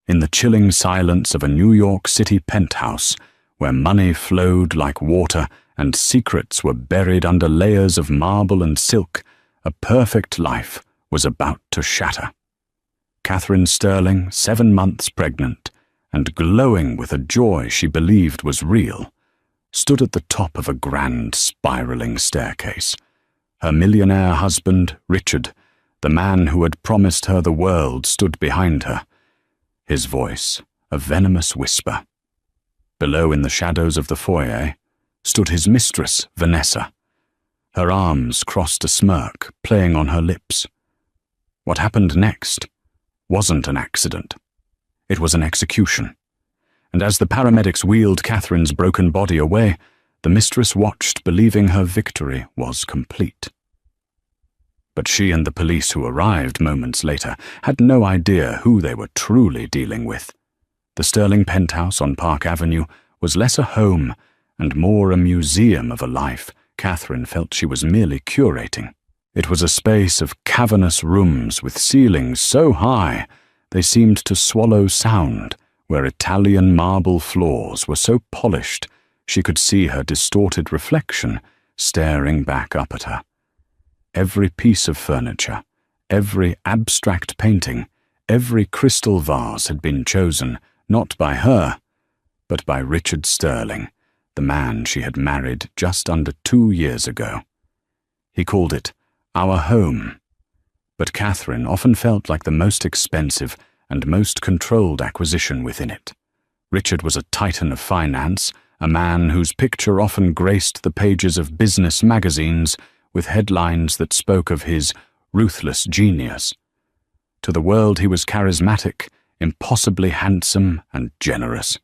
in the chilling silence of a New York City penthouse, where money flowed like water and secrets were buried under layers of marble and silk, a perfect life was about to shatter. Catherine Sterling, 7 months pregnant, and glowing with a joy she believed was real, stood at the top of a grand spiraling staircase. Her millionaire husband, Richard, the man who had promised her the world, stood behind her, his voice a venomous whisper. Below, in the shadows of the foyer, stood his mistress, Vanessa. Her arms crossed a smirk, playing on her lips. What happened next wasn't an accident. It was an execution. And as the paramedics wheeled Catherine's broken body away, the mistress watched, believing her victory was complete. But she and the police who arrived moments later had no idea who they were truly dealing with. The Sterling penthouse on Park Avenue was less a home and more a museum of a life Catherine felt she was merely curating. It was a space of cavernous rooms with ceilings so high they seemed to swallow sound, where Italian marble floors were so polished she could see her distorted reflection staring back up at her. Every piece of furniture, every abstract painting, every crystal vase had been chosen not by her, but by Richard Sterling, the man she had married just under 2 years ago. He called it our home, but Catherine often felt like the most expensive and most controlled acquisition within it. Richard was a titan of finance, a man whose picture often graced the pages of business magazines with headlines that spoke of his ruthless genius. To the world he was charismatic, impossibly handsome and generous.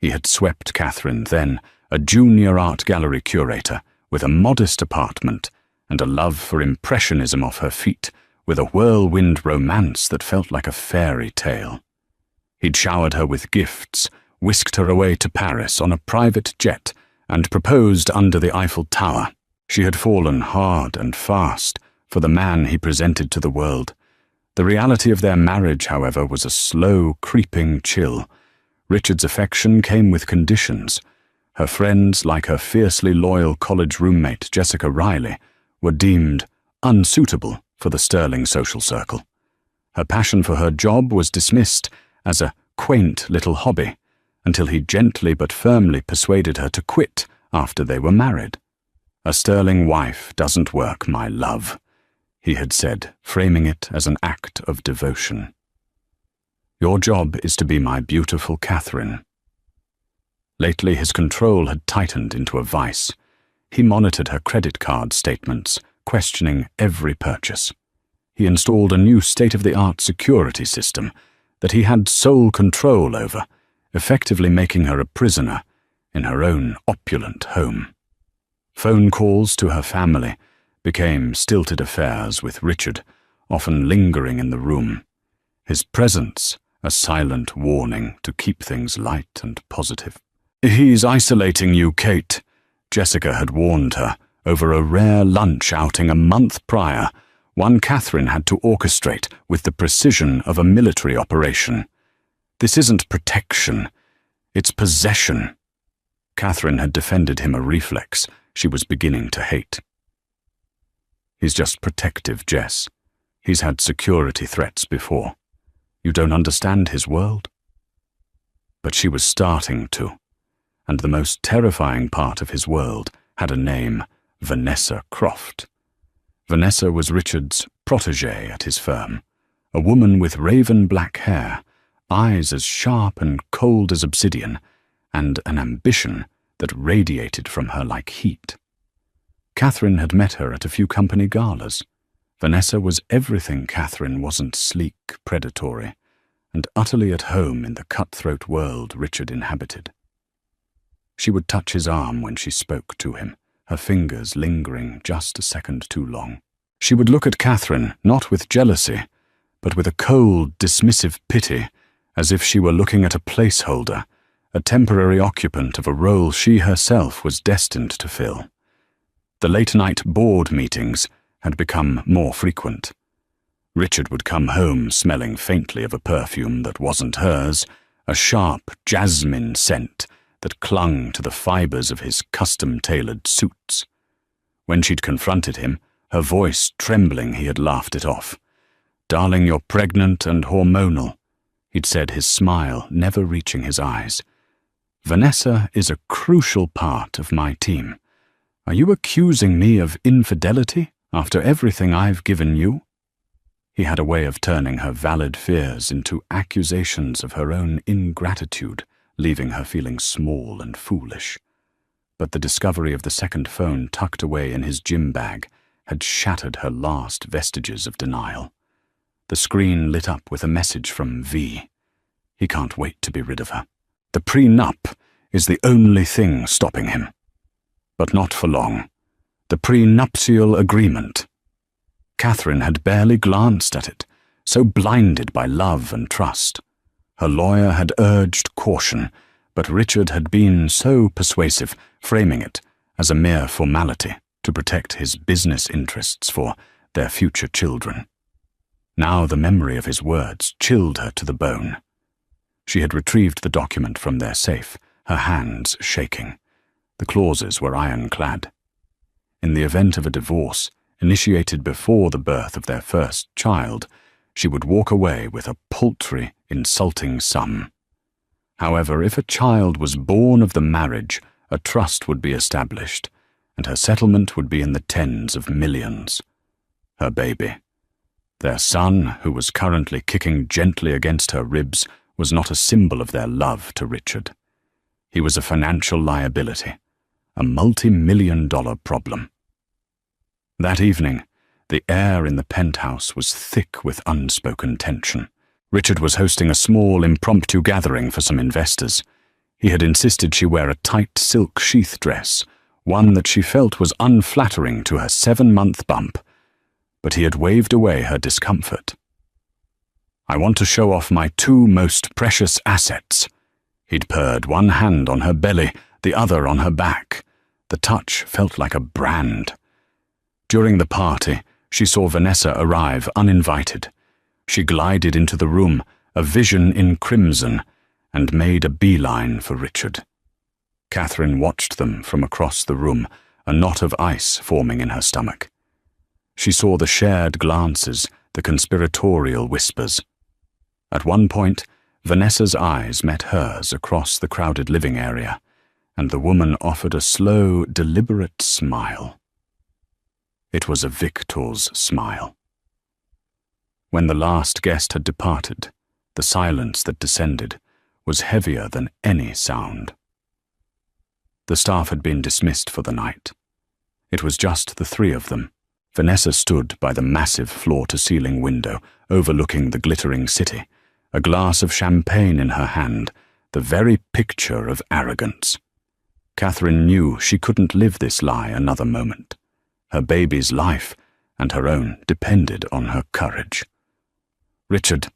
He had swept Catherine, then a junior art gallery curator, with a modest apartment and a love for impressionism off her feet, with a whirlwind romance that felt like a fairy tale. He'd showered her with gifts, whisked her away to Paris on a private jet, and proposed under the Eiffel Tower. She had fallen hard and fast for the man he presented to the world. The reality of their marriage, however, was a slow, creeping chill. Richard's affection came with conditions. Her friends, like her fiercely loyal college roommate Jessica Riley, were deemed unsuitable for the Sterling social circle. Her passion for her job was dismissed as a quaint little hobby, until he gently but firmly persuaded her to quit after they were married. "A Sterling wife doesn't work, my love," he had said, framing it as an act of devotion. "Your job is to be my beautiful Catherine." Lately his control had tightened into a vice. He monitored her credit card statements, questioning every purchase. He installed a new state-of-the-art security system that he had sole control over, effectively making her a prisoner in her own opulent home. Phone calls to her family became stilted affairs with Richard, often lingering in the room, his presence a silent warning to keep things light and positive. "He's isolating you, Kate," Jessica had warned her over a rare lunch outing a month prior, one Catherine had to orchestrate with the precision of a military operation. "This isn't protection, it's possession." Catherine had defended him, a reflex she was beginning to hate. "He's just protective, Jess. He's had security threats before. You don't understand his world?" But she was starting to, and the most terrifying part of his world had a name: Vanessa Croft. Vanessa was Richard's protégée at his firm, a woman with raven black hair, eyes as sharp and cold as obsidian, and an ambition that radiated from her like heat. Catherine had met her at a few company galas. Vanessa was everything Catherine wasn't: sleek, predatory, and utterly at home in the cutthroat world Richard inhabited. She would touch his arm when she spoke to him, her fingers lingering just a second too long. She would look at Catherine, not with jealousy, but with a cold, dismissive pity, as if she were looking at a placeholder, a temporary occupant of a role she herself was destined to fill. The late-night board meetings had become more frequent. Richard would come home smelling faintly of a perfume that wasn't hers, a sharp jasmine scent that clung to the fibers of his custom-tailored suits. When she'd confronted him, her voice trembling, he had laughed it off. "Darling, you're pregnant and hormonal," he'd said, his smile never reaching his eyes. "Vanessa is a crucial part of my team. Are you accusing me of infidelity after everything I've given you?" He had a way of turning her valid fears into accusations of her own ingratitude, leaving her feeling small and foolish. But the discovery of the second phone tucked away in his gym bag had shattered her last vestiges of denial. The screen lit up with a message from V. He can't wait to be rid of her. The prenup is the only thing stopping him. But not for long. The prenuptial agreement. Catherine had barely glanced at it, so blinded by love and trust. Her lawyer had urged caution, but Richard had been so persuasive, framing it as a mere formality to protect his business interests for their future children. Now the memory of his words chilled her to the bone. She had retrieved the document from their safe, her hands shaking. The clauses were ironclad. In the event of a divorce, initiated before the birth of their first child, she would walk away with a paltry, insulting sum. However, if a child was born of the marriage, a trust would be established, and her settlement would be in the tens of millions. Her baby. Their son, who was currently kicking gently against her ribs, was not a symbol of their love to Richard. He was a financial liability, a multi-million-dollar problem. That evening, the air in the penthouse was thick with unspoken tension. Richard was hosting a small, impromptu gathering for some investors. He had insisted she wear a tight silk sheath dress, one that she felt was unflattering to her 7-month bump, but he had waved away her discomfort. "I want to show off my 2 most precious assets." He'd purred, one hand on her belly, the other on her back. The touch felt like a brand. During the party, she saw Vanessa arrive uninvited. She glided into the room, a vision in crimson, and made a beeline for Richard. Catherine watched them from across the room, a knot of ice forming in her stomach. She saw the shared glances, the conspiratorial whispers. At one point, Vanessa's eyes met hers across the crowded living area, and the woman offered a slow, deliberate smile. It was a victor's smile. When the last guest had departed, the silence that descended was heavier than any sound. The staff had been dismissed for the night. It was just the 3 of them. Vanessa stood by the massive floor-to-ceiling window overlooking the glittering city, a glass of champagne in her hand, the very picture of arrogance. Catherine knew she couldn't live this lie another moment. Her baby's life and her own depended on her courage. "Richard,"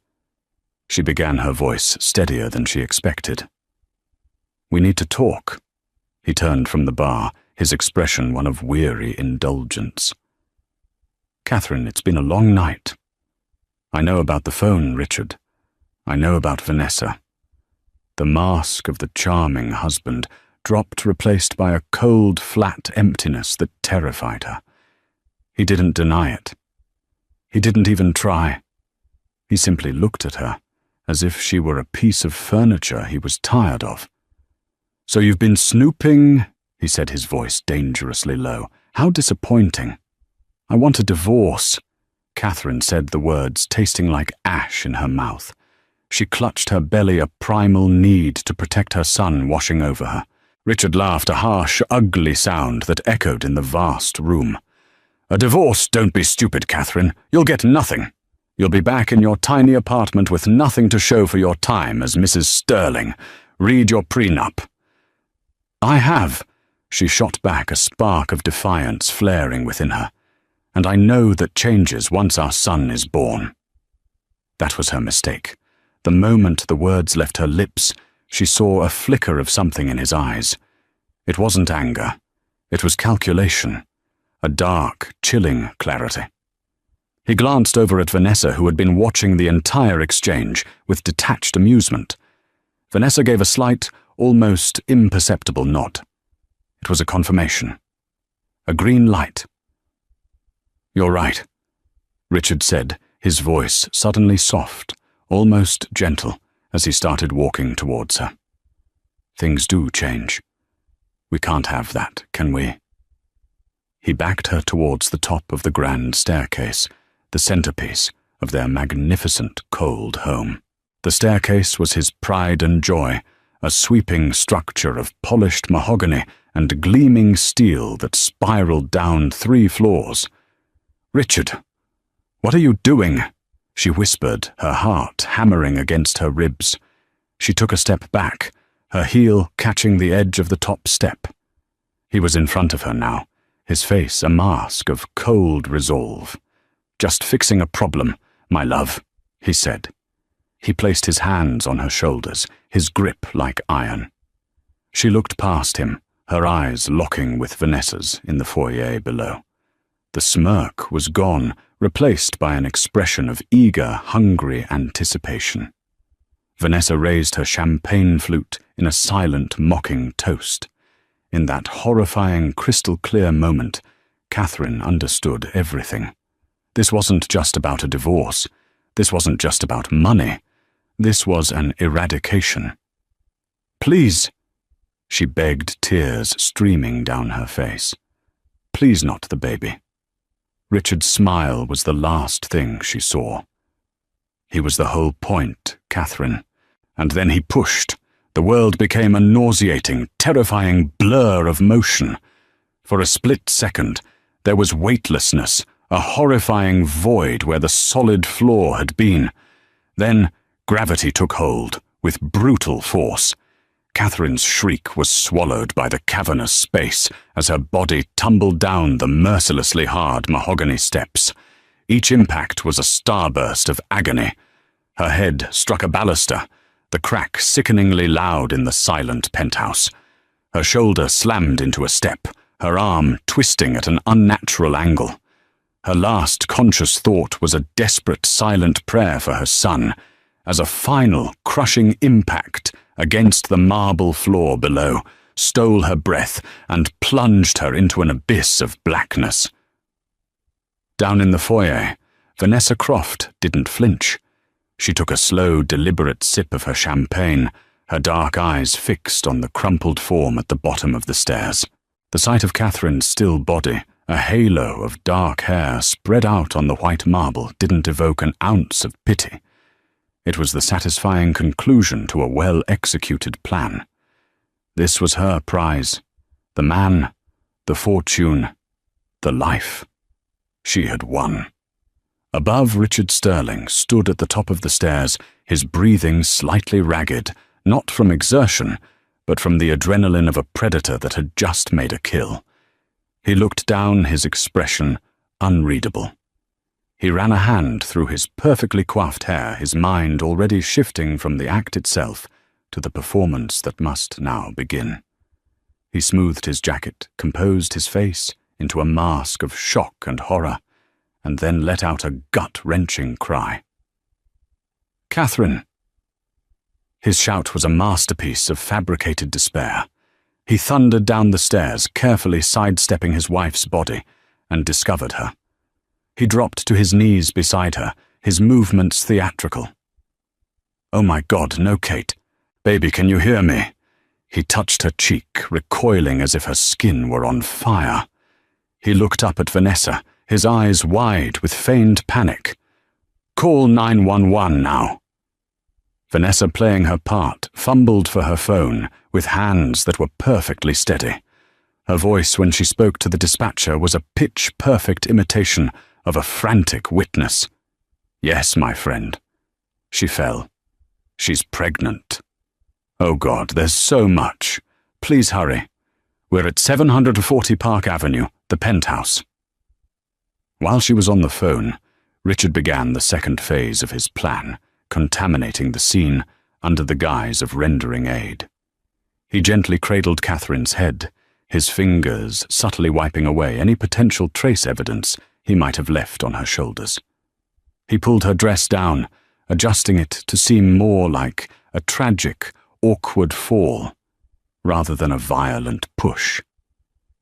she began, her voice steadier than she expected. "We need to talk." He turned from the bar, his expression one of weary indulgence. "Catherine, it's been a long night. I know about the phone, Richard. I know about Vanessa." The mask of the charming husband dropped, replaced by a cold, flat emptiness that terrified her. He didn't deny it. He didn't even try. He simply looked at her, as if she were a piece of furniture he was tired of. "So you've been snooping," he said, his voice dangerously low. "How disappointing. I want a divorce." Catherine said the words, tasting like ash in her mouth. She clutched her belly, a primal need to protect her son washing over her. Richard laughed, a harsh, ugly sound that echoed in the vast room. "A divorce? Don't be stupid, Catherine. You'll get nothing. You'll be back in your tiny apartment with nothing to show for your time as Mrs. Sterling. Read your prenup." "I have," she shot back, a spark of defiance flaring within her. "And I know that changes once our son is born." That was her mistake. The moment the words left her lips, she saw a flicker of something in his eyes. It wasn't anger. It was calculation. A dark, chilling clarity. He glanced over at Vanessa, who had been watching the entire exchange with detached amusement. Vanessa gave a slight, almost imperceptible nod. It was a confirmation. A green light. "You're right," Richard said, his voice suddenly soft, almost gentle, as he started walking towards her. "Things do change. We can't have that, can we?" He backed her towards the top of the grand staircase, the centerpiece of their magnificent cold home. The staircase was his pride and joy, a sweeping structure of polished mahogany and gleaming steel that spiraled down 3 floors. "Richard, what are you doing?" she whispered, her heart hammering against her ribs. She took a step back, her heel catching the edge of the top step. He was in front of her now, his face a mask of cold resolve. "Just fixing a problem, my love," he said. He placed his hands on her shoulders, his grip like iron. She looked past him, her eyes locking with Vanessa's in the foyer below. The smirk was gone, replaced by an expression of eager, hungry anticipation. Vanessa raised her champagne flute in a silent, mocking toast. In that horrifying, crystal-clear moment, Catherine understood everything. This wasn't just about a divorce. This wasn't just about money. This was an eradication. "Please," she begged, tears streaming down her face. "Please not the baby." Richard's smile was the last thing she saw. He was the whole point, Catherine. And then he pushed. The world became a nauseating, terrifying blur of motion. For a split second, there was weightlessness, a horrifying void where the solid floor had been. Then gravity took hold, with brutal force. Catherine's shriek was swallowed by the cavernous space as her body tumbled down the mercilessly hard mahogany steps. Each impact was a starburst of agony. Her head struck a baluster, the crack sickeningly loud in the silent penthouse. Her shoulder slammed into a step, her arm twisting at an unnatural angle. Her last conscious thought was a desperate silent prayer for her son, as a final crushing impact against the marble floor below stole her breath and plunged her into an abyss of blackness. Down in the foyer, Vanessa Croft didn't flinch. She took a slow, deliberate sip of her champagne, her dark eyes fixed on the crumpled form at the bottom of the stairs. The sight of Catherine's still body, a halo of dark hair spread out on the white marble, didn't evoke an ounce of pity. It was the satisfying conclusion to a well-executed plan. This was her prize. The man, the fortune, the life. She had won. Above, Richard Sterling stood at the top of the stairs, his breathing slightly ragged, not from exertion, but from the adrenaline of a predator that had just made a kill. He looked down, his expression unreadable. He ran a hand through his perfectly coiffed hair, his mind already shifting from the act itself to the performance that must now begin. He smoothed his jacket, composed his face into a mask of shock and horror, and then let out a gut-wrenching cry. "Catherine!" His shout was a masterpiece of fabricated despair. He thundered down the stairs, carefully sidestepping his wife's body, and discovered her. He dropped to his knees beside her, his movements theatrical. "Oh my God, no, Kate. Baby, can you hear me?" He touched her cheek, recoiling as if her skin were on fire. He looked up at Vanessa, his eyes wide with feigned panic. "Call 911 now." Vanessa, playing her part, fumbled for her phone with hands that were perfectly steady. Her voice when she spoke to the dispatcher was a pitch-perfect imitation of a frantic witness. "Yes, my friend." She fell. "She's pregnant." "Oh God, there's so much. Please hurry. We're at 740 Park Avenue, the penthouse." While she was on the phone, Richard began the second phase of his plan, contaminating the scene under the guise of rendering aid. He gently cradled Catherine's head, his fingers subtly wiping away any potential trace evidence he might have left on her shoulders. He pulled her dress down, adjusting it to seem more like a tragic, awkward fall, rather than a violent push.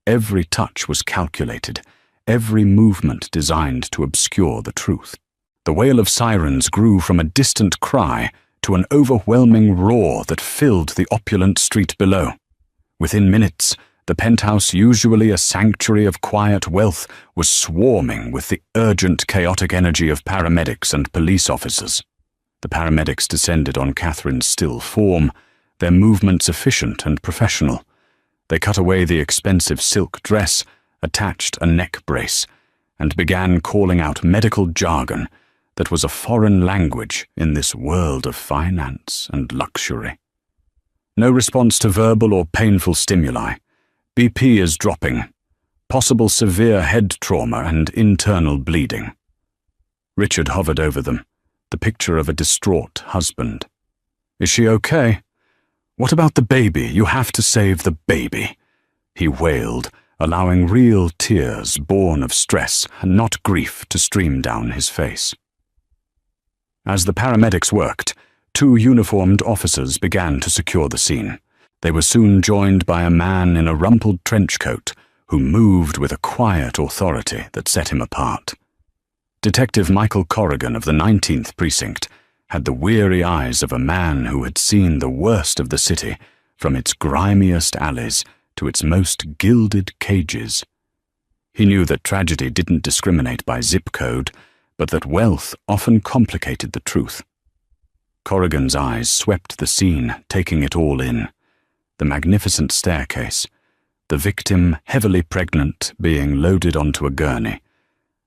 Every touch was calculated, every movement designed to obscure the truth. The wail of sirens grew from a distant cry to an overwhelming roar that filled the opulent street below. Within minutes, the penthouse, usually a sanctuary of quiet wealth, was swarming with the urgent, chaotic energy of paramedics and police officers. The paramedics descended on Catherine's still form, their movements efficient and professional. They cut away the expensive silk dress, attached a neck brace, and began calling out medical jargon that was a foreign language in this world of finance and luxury. No response to verbal or painful stimuli. BP is dropping. Possible severe head trauma and internal bleeding. Richard hovered over them, the picture of a distraught husband. Is she okay? What about the baby? You have to save the baby, he wailed, allowing real tears born of stress and not grief to stream down his face. As the paramedics worked, 2 uniformed officers began to secure the scene. They were soon joined by a man in a rumpled trench coat who moved with a quiet authority that set him apart. Detective Michael Corrigan of the 19th Precinct had the weary eyes of a man who had seen the worst of the city, from its grimiest alleys to its most gilded cages. He knew that tragedy didn't discriminate by zip code, but that wealth often complicated the truth. Corrigan's eyes swept the scene, taking it all in. The magnificent staircase, the victim, heavily pregnant, being loaded onto a gurney,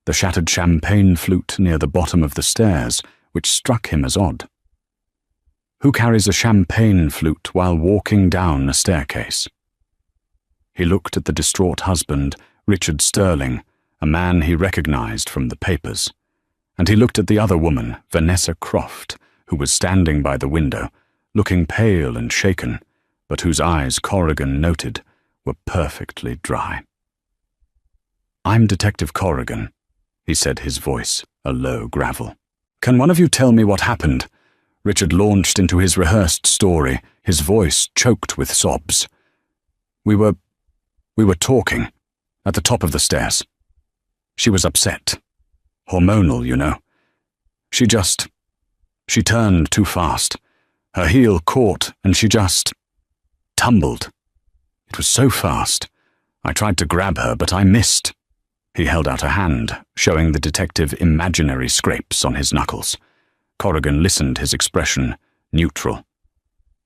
the shattered champagne flute near the bottom of the stairs, which struck him as odd. Who carries a champagne flute while walking down a staircase? He looked at the distraught husband, Richard Sterling, a man he recognized from the papers, and he looked at the other woman, Vanessa Croft, who was standing by the window, looking pale and shaken, but whose eyes Corrigan noted were perfectly dry. "I'm Detective Corrigan," he said, his voice a low gravel. "Can one of you tell me what happened?" Richard launched into his rehearsed story, his voice choked with sobs. We were talking, at the top of the stairs. She was upset. Hormonal, you know. She turned too fast. Her heel caught, and she just tumbled. It was so fast. I tried to grab her, but I missed." He held out a hand, showing the detective imaginary scrapes on his knuckles. Corrigan listened, his expression neutral.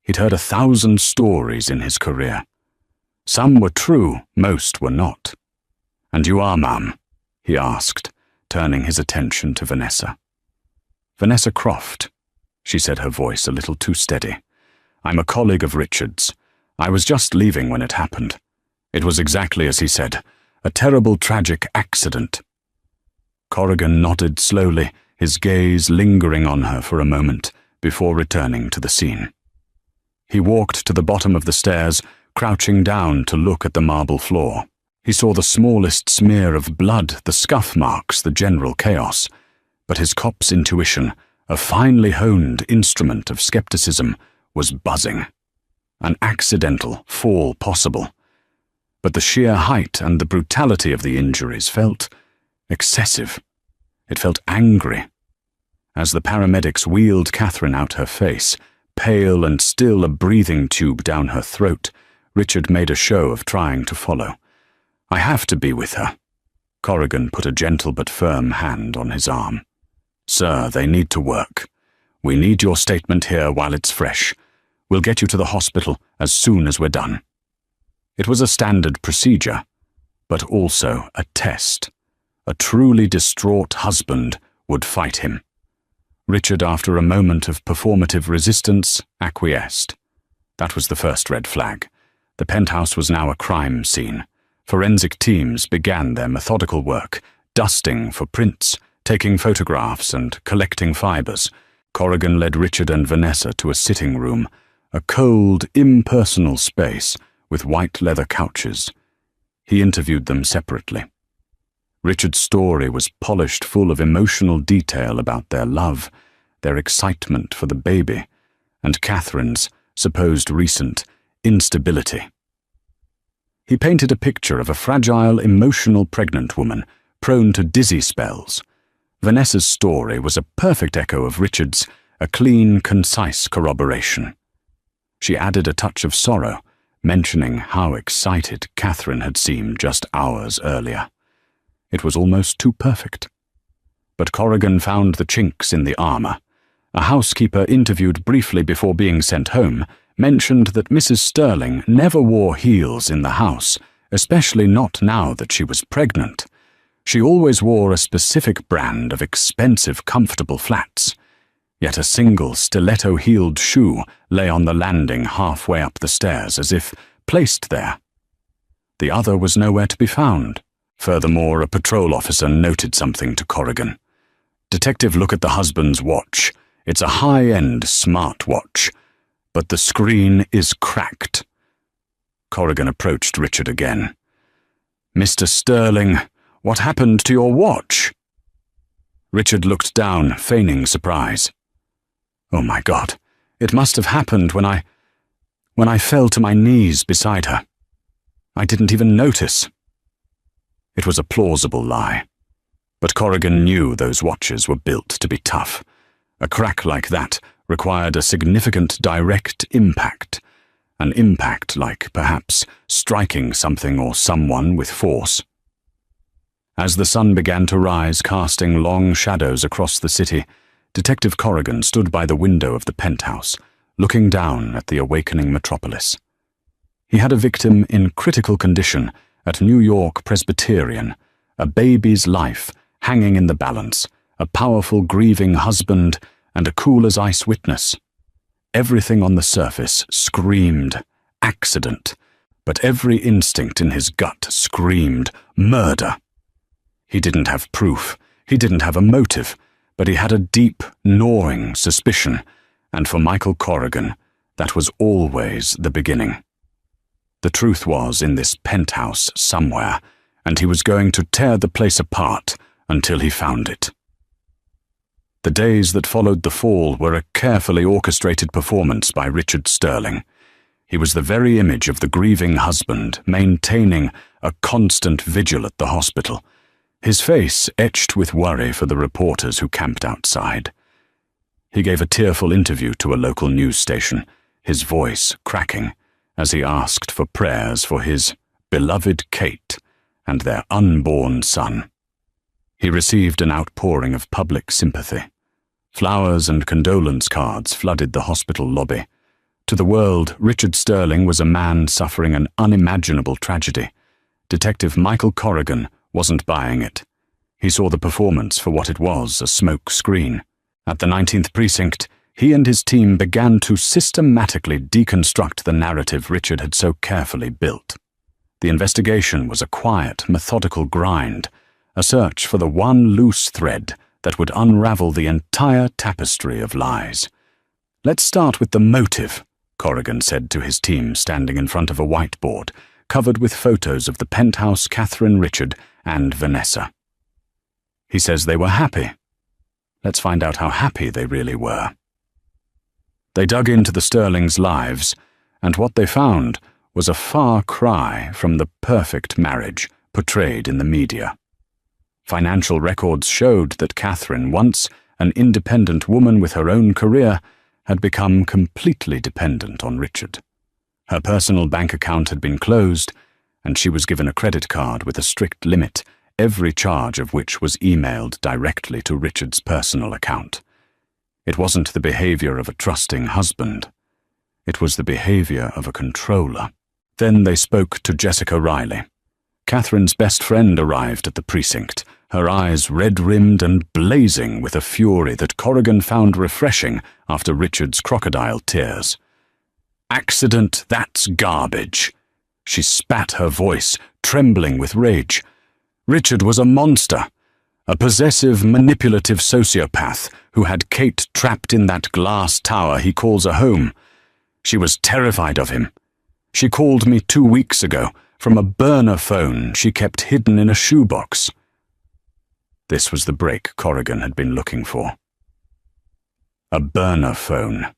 He'd heard 1,000 stories in his career. Some were true, most were not. "And you are, ma'am?" he asked, turning his attention to Vanessa. "Vanessa Croft," she said, her voice a little too steady. "I'm a colleague of Richard's. I was just leaving when it happened. It was exactly as he said, a terrible, tragic accident." Corrigan nodded slowly, his gaze lingering on her for a moment before returning to the scene. He walked to the bottom of the stairs, crouching down to look at the marble floor. He saw the smallest smear of blood, the scuff marks, the general chaos, but his cop's intuition, a finely honed instrument of skepticism, was buzzing. An accidental fall possible. But the sheer height and the brutality of the injuries felt excessive. It felt angry. As the paramedics wheeled Catherine out her face, pale and still a breathing tube down her throat, Richard made a show of trying to follow. "I have to be with her." Corrigan put a gentle but firm hand on his arm. "Sir, they need to work. We need your statement here while it's fresh. We'll get you to the hospital as soon as we're done." It was a standard procedure, but also a test. A truly distraught husband would fight him. Richard, after a moment of performative resistance, acquiesced. That was the first red flag. The penthouse was now a crime scene. Forensic teams began their methodical work, dusting for prints, taking photographs and collecting fibers. Corrigan led Richard and Vanessa to a sitting room, a cold, impersonal space with white leather couches. He interviewed them separately. Richard's story was polished, full of emotional detail about their love, their excitement for the baby, and Catherine's supposed recent instability. He painted a picture of a fragile, emotional pregnant woman prone to dizzy spells. Vanessa's story was a perfect echo of Richard's, a clean, concise corroboration. She added a touch of sorrow, mentioning how excited Catherine had seemed just hours earlier. It was almost too perfect. But Corrigan found the chinks in the armor. A housekeeper interviewed briefly before being sent home mentioned that Mrs. Sterling never wore heels in the house, especially not now that she was pregnant. She always wore a specific brand of expensive, comfortable flats. Yet a single stiletto-heeled shoe lay on the landing halfway up the stairs, as if placed there. The other was nowhere to be found. Furthermore, a patrol officer noted something to Corrigan. "Detective, look at the husband's watch. It's a high-end smartwatch, but the screen is cracked." Corrigan approached Richard again. "Mr. Sterling, what happened to your watch?" Richard looked down, feigning surprise. "Oh my God, it must have happened when I fell to my knees beside her. I didn't even notice." It was a plausible lie, but Corrigan knew those watches were built to be tough. A crack like that required a significant direct impact, an impact like, perhaps, striking something or someone with force. As the sun began to rise, casting long shadows across the city, Detective Corrigan stood by the window of the penthouse, looking down at the awakening metropolis. He had a victim in critical condition at New York Presbyterian, a baby's life hanging in the balance, a powerful grieving husband, and a cool-as-ice witness. Everything on the surface screamed accident, but every instinct in his gut screamed murder. He didn't have proof, he didn't have a motive, but he had a deep, gnawing suspicion, and for Michael Corrigan, that was always the beginning. The truth was in this penthouse somewhere, and he was going to tear the place apart until he found it. The days that followed the fall were a carefully orchestrated performance by Richard Sterling. He was the very image of the grieving husband, maintaining a constant vigil at the hospital, his face etched with worry for the reporters who camped outside. He gave a tearful interview to a local news station, his voice cracking, as he asked for prayers for his beloved Kate and their unborn son. He received an outpouring of public sympathy. Flowers and condolence cards flooded the hospital lobby. To the world, Richard Sterling was a man suffering an unimaginable tragedy. Detective Michael Corrigan wasn't buying it. He saw the performance for what it was, a smoke screen. At the 19th Precinct, he and his team began to systematically deconstruct the narrative Richard had so carefully built. The investigation was a quiet, methodical grind, a search for the one loose thread that would unravel the entire tapestry of lies. "Let's start with the motive," Corrigan said to his team standing in front of a whiteboard, covered with photos of the penthouse, Catherine, Richard, and Vanessa. He says they were happy. Let's find out how happy they really were. They dug into the Sterlings' lives, and what they found was a far cry from the perfect marriage portrayed in the media. Financial records showed that Catherine, once an independent woman with her own career, had become completely dependent on Richard. Her personal bank account had been closed, and she was given a credit card with a strict limit, every charge of which was emailed directly to Richard's personal account. It wasn't the behavior of a trusting husband. It was the behavior of a controller. Then they spoke to Jessica Riley. Catherine's best friend arrived at the precinct, her eyes red-rimmed and blazing with a fury that Corrigan found refreshing after Richard's crocodile tears. "Accident, that's garbage." She spat, her voice trembling with rage. Richard was a monster, a possessive, manipulative sociopath who had Kate trapped in that glass tower he calls a home. She was terrified of him. She called me 2 weeks ago from a burner phone she kept hidden in a shoebox. This was the break Corrigan had been looking for. A burner phone.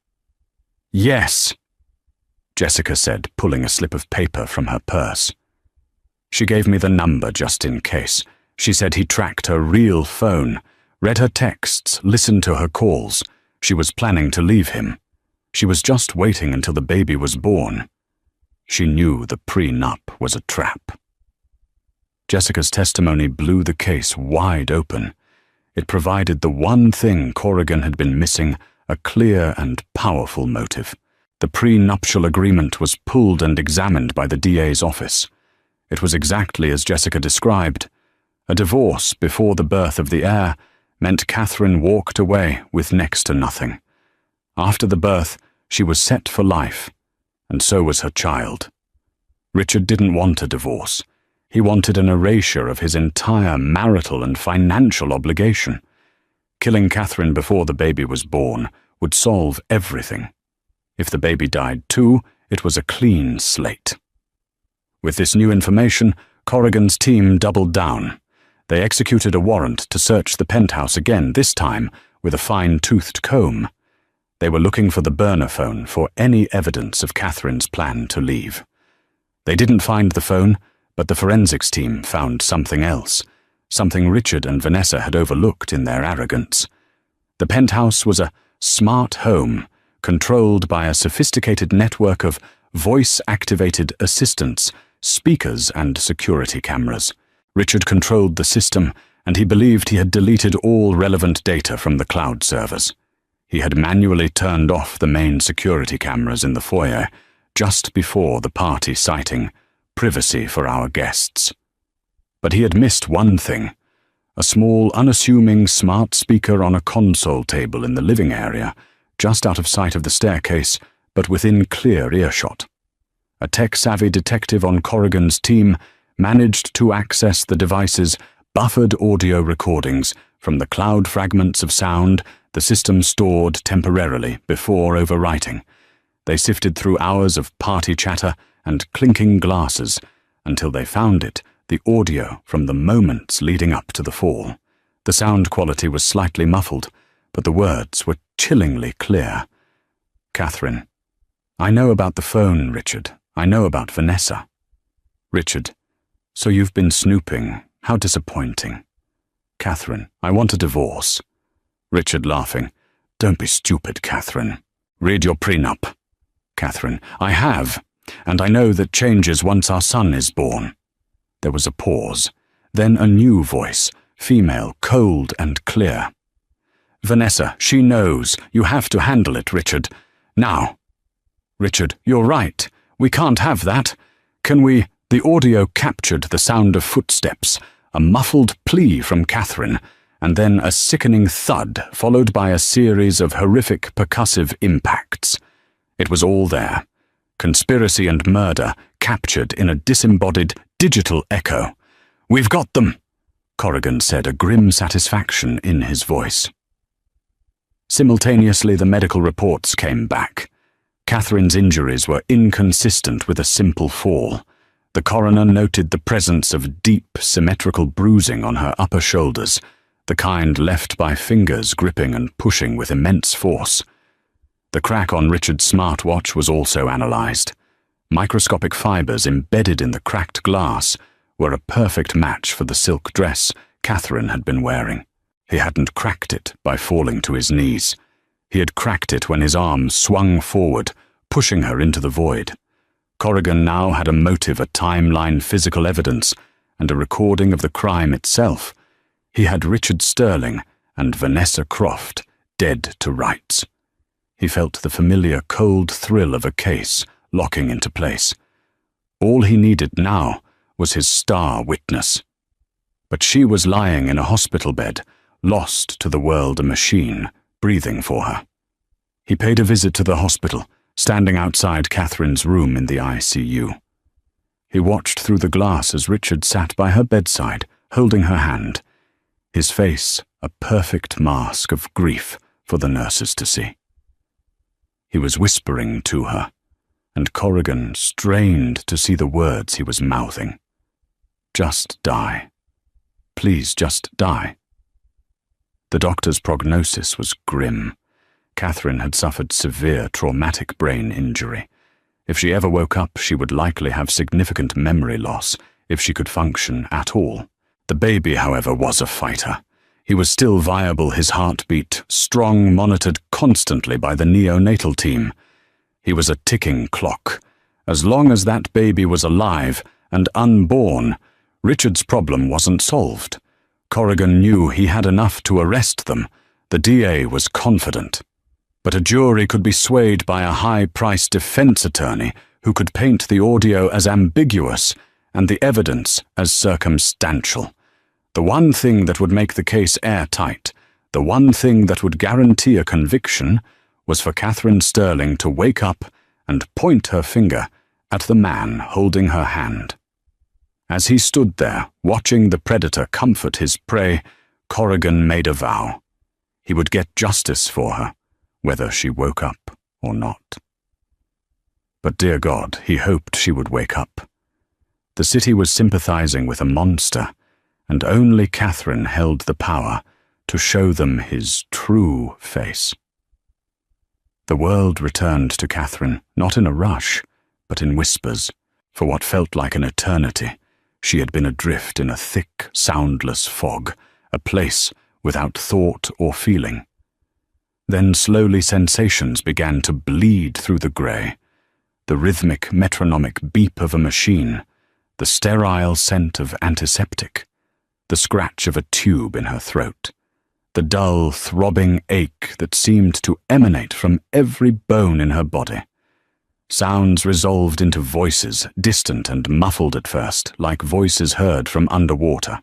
Yes, Jessica said, pulling a slip of paper from her purse. She gave me the number just in case. She said he tracked her real phone, read her texts, listened to her calls. She was planning to leave him. She was just waiting until the baby was born. She knew the prenup was a trap. Jessica's testimony blew the case wide open. It provided the one thing Corrigan had been missing, a clear and powerful motive. The prenuptial agreement was pulled and examined by the DA's office. It was exactly as Jessica described. A divorce before the birth of the heir meant Catherine walked away with next to nothing. After the birth, she was set for life, and so was her child. Richard didn't want a divorce. He wanted an erasure of his entire marital and financial obligation. Killing Catherine before the baby was born would solve everything. If the baby died too, it was a clean slate. With this new information, Corrigan's team doubled down. They executed a warrant to search the penthouse again, this time with a fine-toothed comb. They were looking for the burner phone for any evidence of Catherine's plan to leave. They didn't find the phone, but the forensics team found something else, something Richard and Vanessa had overlooked in their arrogance. The penthouse was a smart home, controlled by a sophisticated network of voice-activated assistants, speakers, and security cameras. Richard controlled the system, and he believed he had deleted all relevant data from the cloud servers. He had manually turned off the main security cameras in the foyer just before the party sighting, privacy for our guests. But he had missed one thing: a small, unassuming smart speaker on a console table in the living area, just out of sight of the staircase, but within clear earshot. A tech-savvy detective on Corrigan's team managed to access the device's buffered audio recordings from the cloud fragments of sound the system stored temporarily before overwriting. They sifted through hours of party chatter and clinking glasses until they found it, the audio from the moments leading up to the fall. The sound quality was slightly muffled, but the words were chillingly clear. Catherine: I know about the phone, Richard. I know about Vanessa. Richard: So you've been snooping. How disappointing. Catherine: I want a divorce. Richard, laughing: Don't be stupid, Catherine. Read your prenup. Catherine: I have, and I know that changes once our son is born. There was a pause, then a new voice, female, cold and clear. Vanessa: She knows. You have to handle it, Richard. Now. Richard: You're right. We can't have that. Can we? The audio captured the sound of footsteps, a muffled plea from Catherine, and then a sickening thud followed by a series of horrific percussive impacts. It was all there. Conspiracy and murder captured in a disembodied digital echo. We've got them, Corrigan said, a grim satisfaction in his voice. Simultaneously, the medical reports came back. Catherine's injuries were inconsistent with a simple fall. The coroner noted the presence of deep, symmetrical bruising on her upper shoulders, the kind left by fingers gripping and pushing with immense force. The crack on Richard's smartwatch was also analyzed. Microscopic fibers embedded in the cracked glass were a perfect match for the silk dress Catherine had been wearing. He hadn't cracked it by falling to his knees. He had cracked it when his arms swung forward, pushing her into the void. Corrigan now had a motive, a timeline, physical evidence, and a recording of the crime itself. He had Richard Sterling and Vanessa Croft dead to rights. He felt the familiar cold thrill of a case locking into place. All he needed now was his star witness. But she was lying in a hospital bed, lost to the world a machine, breathing for her. He paid a visit to the hospital, standing outside Catherine's room in the ICU. He watched through the glass as Richard sat by her bedside, holding her hand, his face a perfect mask of grief for the nurses to see. He was whispering to her, and Corrigan strained to see the words he was mouthing. Just die. Please just die. The doctor's prognosis was grim. Catherine had suffered severe traumatic brain injury. If she ever woke up, she would likely have significant memory loss, if she could function at all. The baby, however, was a fighter. He was still viable, his heartbeat strong, monitored constantly by the neonatal team. He was a ticking clock. As long as that baby was alive and unborn, Richard's problem wasn't solved. Corrigan knew he had enough to arrest them. The DA was confident. But a jury could be swayed by a high-priced defense attorney who could paint the audio as ambiguous and the evidence as circumstantial. The one thing that would make the case airtight, the one thing that would guarantee a conviction, was for Catherine Sterling to wake up and point her finger at the man holding her hand. As he stood there, watching the predator comfort his prey, Corrigan made a vow. He would get justice for her, whether she woke up or not. But dear God, he hoped she would wake up. The city was sympathizing with a monster, and only Catherine held the power to show them his true face. The world returned to Catherine, not in a rush, but in whispers. For what felt like an eternity, she had been adrift in a thick, soundless fog, a place without thought or feeling. Then slowly sensations began to bleed through the grey. The rhythmic, metronomic beep of a machine, the sterile scent of antiseptic, the scratch of a tube in her throat, the dull, throbbing ache that seemed to emanate from every bone in her body. Sounds resolved into voices, distant and muffled at first, like voices heard from underwater.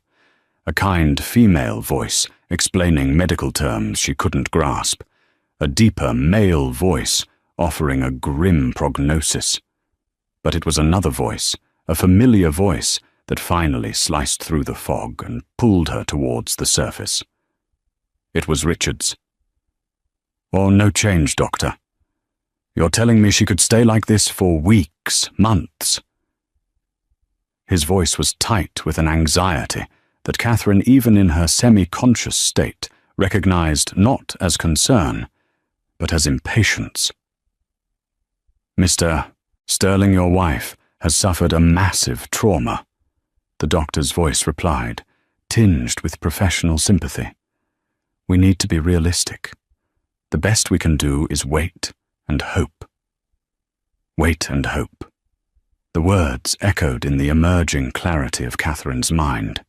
A kind female voice explaining medical terms she couldn't grasp. A deeper male voice offering a grim prognosis. But it was another voice, a familiar voice, that finally sliced through the fog and pulled her towards the surface. It was Richard's. "Oh, no change, Doctor. You're telling me she could stay like this for weeks, months." His voice was tight with an anxiety that Catherine, even in her semi-conscious state, recognized not as concern, but as impatience. "Mr. Sterling, your wife, has suffered a massive trauma," the doctor's voice replied, tinged with professional sympathy. "We need to be realistic. The best we can do is wait and hope." Wait and hope. The words echoed in the emerging clarity of Catherine's mind.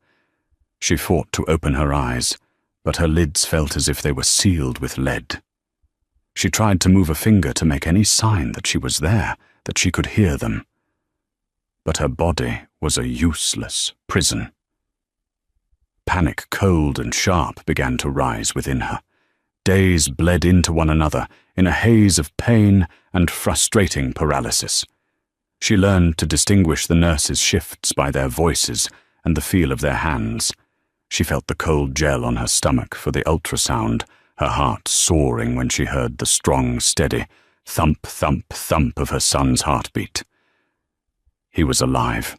She fought to open her eyes, but her lids felt as if they were sealed with lead. She tried to move a finger to make any sign that she was there, that she could hear them. But her body was a useless prison. Panic, cold and sharp, began to rise within her. Days bled into one another in a haze of pain and frustrating paralysis. She learned to distinguish the nurses' shifts by their voices and the feel of their hands. She felt the cold gel on her stomach for the ultrasound, her heart soaring when she heard the strong, steady thump, thump, thump of her son's heartbeat. He was alive.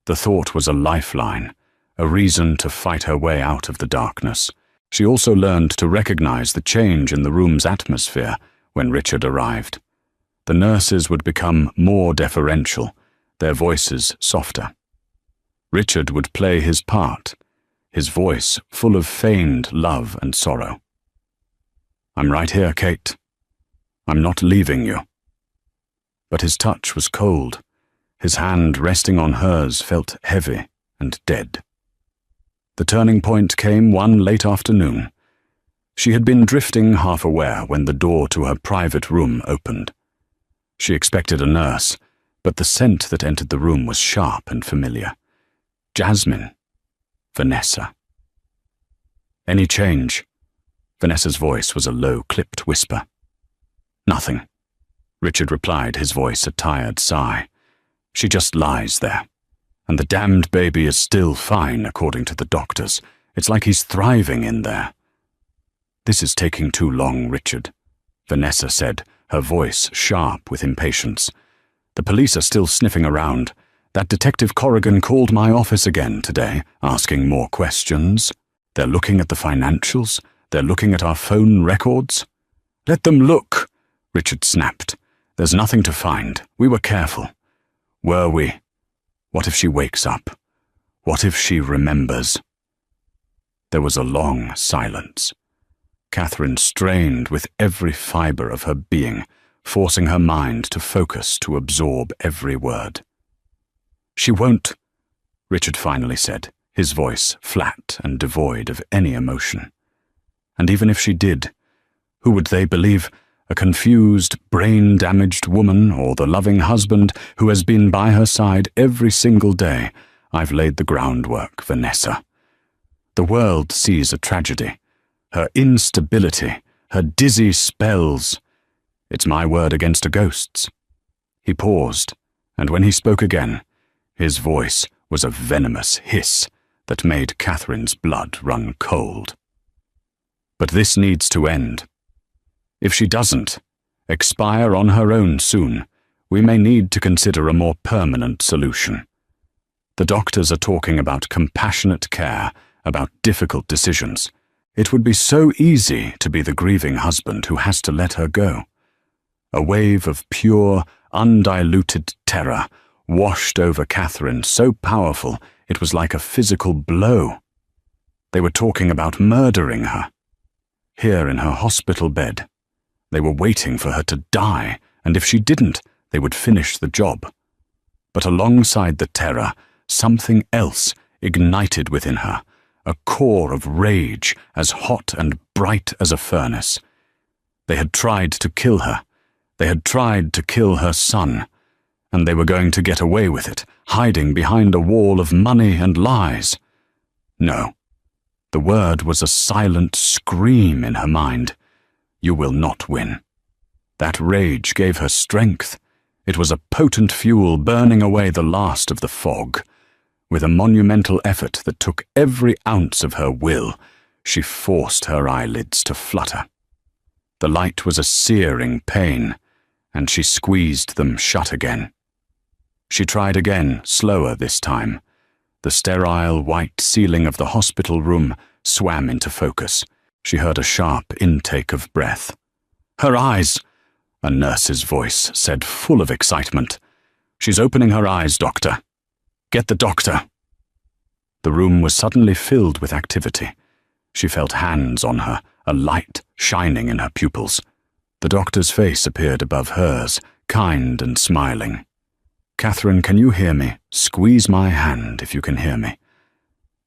The thought was a lifeline, a reason to fight her way out of the darkness. She also learned to recognize the change in the room's atmosphere when Richard arrived. The nurses would become more deferential, their voices softer. Richard would play his part, his voice full of feigned love and sorrow. "I'm right here, Kate. I'm not leaving you." But his touch was cold. His hand resting on hers felt heavy and dead. The turning point came one late afternoon. She had been drifting half aware when the door to her private room opened. She expected a nurse, but the scent that entered the room was sharp and familiar. Jasmine. Vanessa. "Any change?" Vanessa's voice was a low, clipped whisper. "Nothing," Richard replied, his voice a tired sigh. "She just lies there. And the damned baby is still fine, according to the doctors. It's like he's thriving in there." "This is taking too long, Richard," Vanessa said, her voice sharp with impatience. "The police are still sniffing around. That Detective Corrigan called my office again today, asking more questions." They're looking at the financials. They're looking at our phone records. Let them look, Richard snapped. There's nothing to find. We were careful. Were we? What if she wakes up? What if she remembers? There was a long silence. Catherine strained with every fibre of her being, forcing her mind to focus to absorb every word. She won't, Richard finally said, his voice flat and devoid of any emotion. And even if she did, who would they believe? A confused, brain-damaged woman or the loving husband who has been by her side every single day? I've laid the groundwork, Vanessa. The world sees a tragedy. Her instability, her dizzy spells. It's my word against a ghost's. He paused, and when he spoke again, his voice was a venomous hiss that made Catherine's blood run cold. But this needs to end. If she doesn't expire on her own soon, we may need to consider a more permanent solution. The doctors are talking about compassionate care, about difficult decisions. It would be so easy to be the grieving husband who has to let her go. A wave of pure, undiluted terror washed over Catherine, so powerful it was like a physical blow. They were talking about murdering her. Here in her hospital bed, they were waiting for her to die, and if she didn't, they would finish the job. But alongside the terror, something else ignited within her, a core of rage as hot and bright as a furnace. They had tried to kill her. They had tried to kill her son, and they were going to get away with it, hiding behind a wall of money and lies. No. The word was a silent scream in her mind. You will not win. That rage gave her strength. It was a potent fuel burning away the last of the fog. With a monumental effort that took every ounce of her will, she forced her eyelids to flutter. The light was a searing pain, and she squeezed them shut again. She tried again, slower this time. The sterile white ceiling of the hospital room swam into focus. She heard a sharp intake of breath. Her eyes, a nurse's voice said, full of excitement. She's opening her eyes, doctor. Get the doctor. The room was suddenly filled with activity. She felt hands on her, a light shining in her pupils. The doctor's face appeared above hers, kind and smiling. Catherine, can you hear me? Squeeze my hand if you can hear me.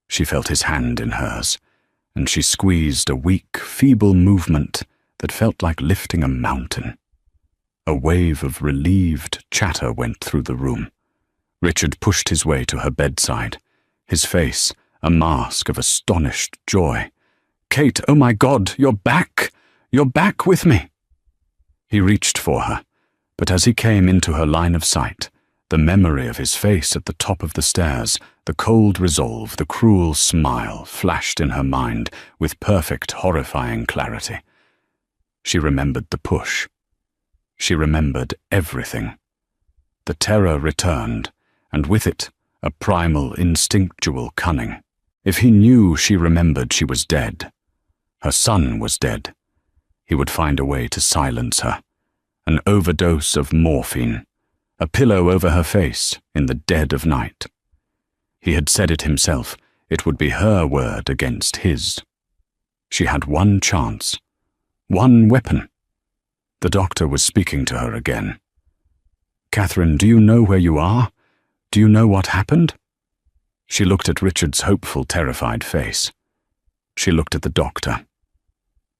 She felt his hand in hers, and she squeezed a weak, feeble movement that felt like lifting a mountain. A wave of relieved chatter went through the room. Richard pushed his way to her bedside, his face a mask of astonished joy. Kate, oh my God, you're back! You're back with me! He reached for her, but as he came into her line of sight, the memory of his face at the top of the stairs, the cold resolve, the cruel smile flashed in her mind with perfect, horrifying clarity. She remembered the push. She remembered everything. The terror returned, and with it, a primal, instinctual cunning. If he knew she remembered she was dead, her son was dead, he would find a way to silence her. An overdose of morphine, a pillow over her face in the dead of night. He had said it himself, it would be her word against his. She had one chance, one weapon. The doctor was speaking to her again. Catherine, do you know where you are? Do you know what happened? She looked at Richard's hopeful, terrified face. She looked at the doctor.